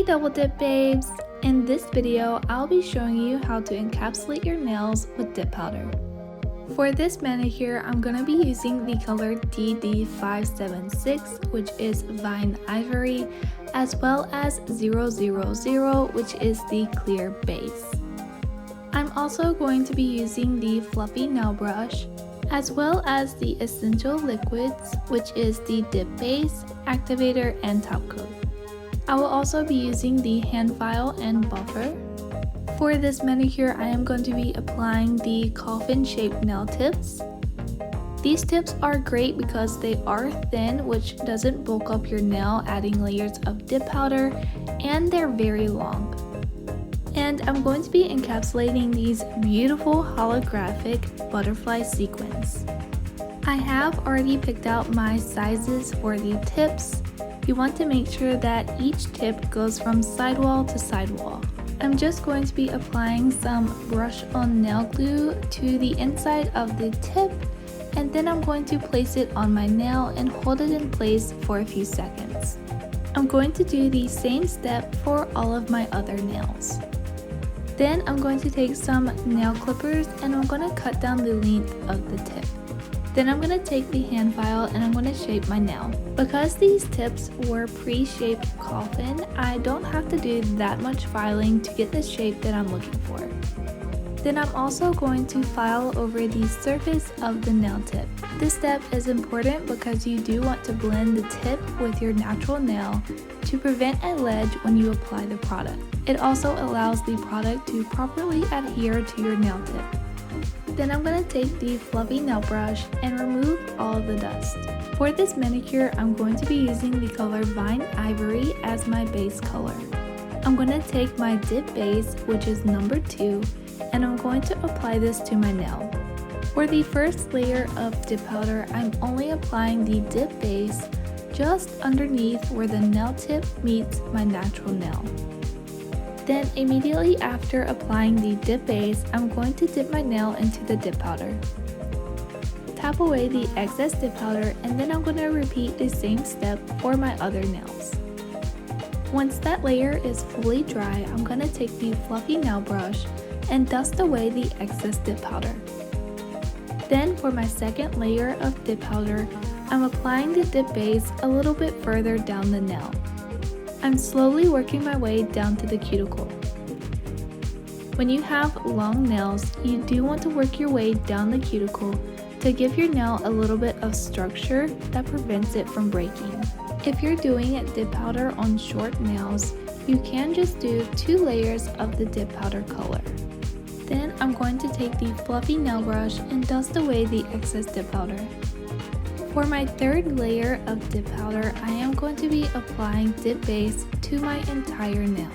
Hey double dip babes! In this video, I'll be showing you how to encapsulate your nails with dip powder. For this manicure, I'm going to be using the color DD576, which is Vine Ivory, as well as 000, which is the clear base. I'm also going to be using the fluffy nail brush, as well as the essential liquids, which is the dip base, activator, and top coat. I will also be using the hand file and buffer. For this manicure, I am going to be applying the coffin shaped nail tips. These tips are great because they are thin, which doesn't bulk up your nail, adding layers of dip powder, and they're very long. And I'm going to be encapsulating these beautiful holographic butterfly sequins. I have already picked out my sizes for the tips. You want to make sure that each tip goes from sidewall to sidewall. I'm just going to be applying some brush-on nail glue to the inside of the tip, and then I'm going to place it on my nail and hold it in place for a few seconds. I'm going to do the same step for all of my other nails. Then I'm going to take some nail clippers and I'm going to cut down the length of the tip. Then I'm going to take the hand file and I'm going to shape my nail. Because these tips were pre-shaped coffin, I don't have to do that much filing to get the shape that I'm looking for. Then I'm also going to file over the surface of the nail tip. This step is important because you do want to blend the tip with your natural nail to prevent a ledge when you apply the product. It also allows the product to properly adhere to your nail tip. Then I'm going to take the fluffy nail brush and remove all the dust. For this manicure, I'm going to be using the color Vine Ivory as my base color. I'm going to take my dip base, which is number 2, and I'm going to apply this to my nail. For the first layer of dip powder, I'm only applying the dip base just underneath where the nail tip meets my natural nail. Then immediately after applying the dip base, I'm going to dip my nail into the dip powder. Tap away the excess dip powder, and then I'm going to repeat the same step for my other nails. Once that layer is fully dry, I'm going to take the fluffy nail brush and dust away the excess dip powder. Then for my second layer of dip powder, I'm applying the dip base a little bit further down the nail. I'm slowly working my way down to the cuticle. When you have long nails, you do want to work your way down the cuticle to give your nail a little bit of structure that prevents it from breaking. If you're doing dip powder on short nails, you can just do 2 layers of the dip powder color. Then I'm going to take the fluffy nail brush and dust away the excess dip powder. For my third layer of dip powder, I am going to be applying dip base to my entire nail.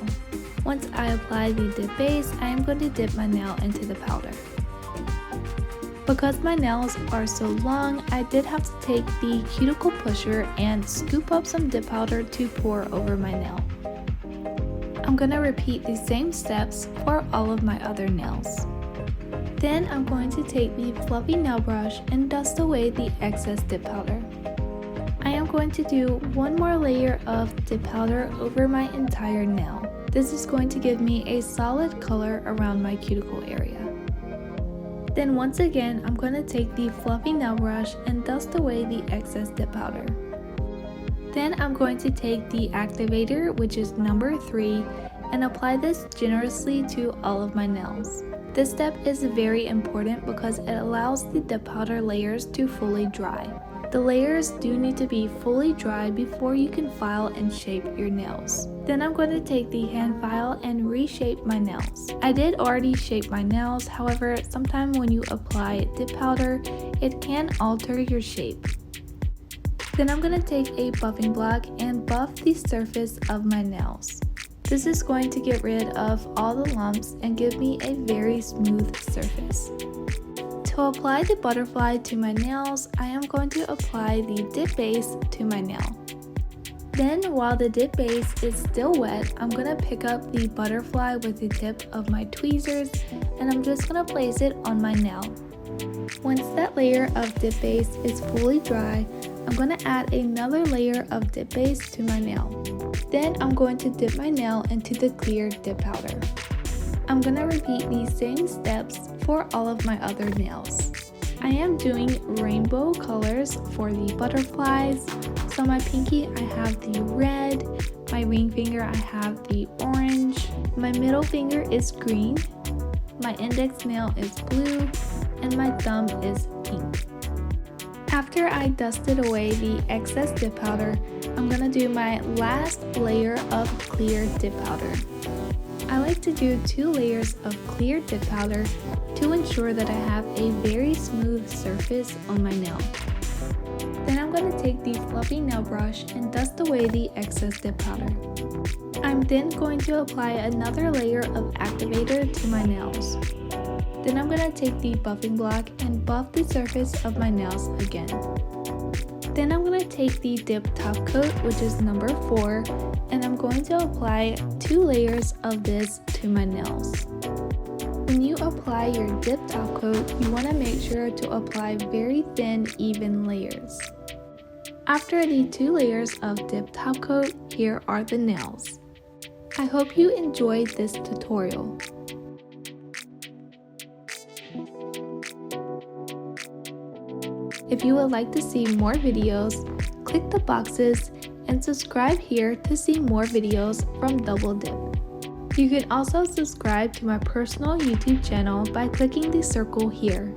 Once I apply the dip base, I am going to dip my nail into the powder. Because my nails are so long, I did have to take the cuticle pusher and scoop up some dip powder to pour over my nail. I'm going to repeat the same steps for all of my other nails. Then I'm going to take the fluffy nail brush and dust away the excess dip powder. I am going to do one more layer of dip powder over my entire nail. This is going to give me a solid color around my cuticle area. Then once again, I'm going to take the fluffy nail brush and dust away the excess dip powder. Then I'm going to take the activator, which is number 3, and apply this generously to all of my nails. This step is very important because it allows the dip powder layers to fully dry. The layers do need to be fully dry before you can file and shape your nails. Then I'm going to take the hand file and reshape my nails. I did already shape my nails, however, sometimes when you apply dip powder, it can alter your shape. Then I'm going to take a buffing block and buff the surface of my nails. This is going to get rid of all the lumps and give me a very smooth surface. To apply the butterfly to my nails, I am going to apply the dip base to my nail. Then while the dip base is still wet, I'm going to pick up the butterfly with the tip of my tweezers and I'm just going to place it on my nail. Once that layer of dip base is fully dry, I'm going to add another layer of dip base to my nail. Then I'm going to dip my nail into the clear dip powder. I'm going to repeat these same steps for all of my other nails. I am doing rainbow colors for the butterflies. So my pinky, I have the red, my ring finger, I have the orange, my middle finger is green, my index nail is blue, and my thumb is pink. After I dusted away the excess dip powder, I'm gonna do my last layer of clear dip powder. I like to do 2 layers of clear dip powder to ensure that I have a very smooth surface on my nail. Then I'm going to take the fluffy nail brush and dust away the excess dip powder. I'm then going to apply another layer of activator to my nails. Then I'm going to take the buffing block and buff the surface of my nails again. Then I'm going to take the dip top coat, which is number 4, and I'm going to apply 2 layers of this to my nails. When you apply your dip top coat, you want to make sure to apply very thin, even layers. After the 2 layers of dip top coat, here are the nails. I hope you enjoyed this tutorial. If you would like to see more videos, click the boxes and subscribe here to see more videos from Double Dip. You can also subscribe to my personal YouTube channel by clicking the circle here.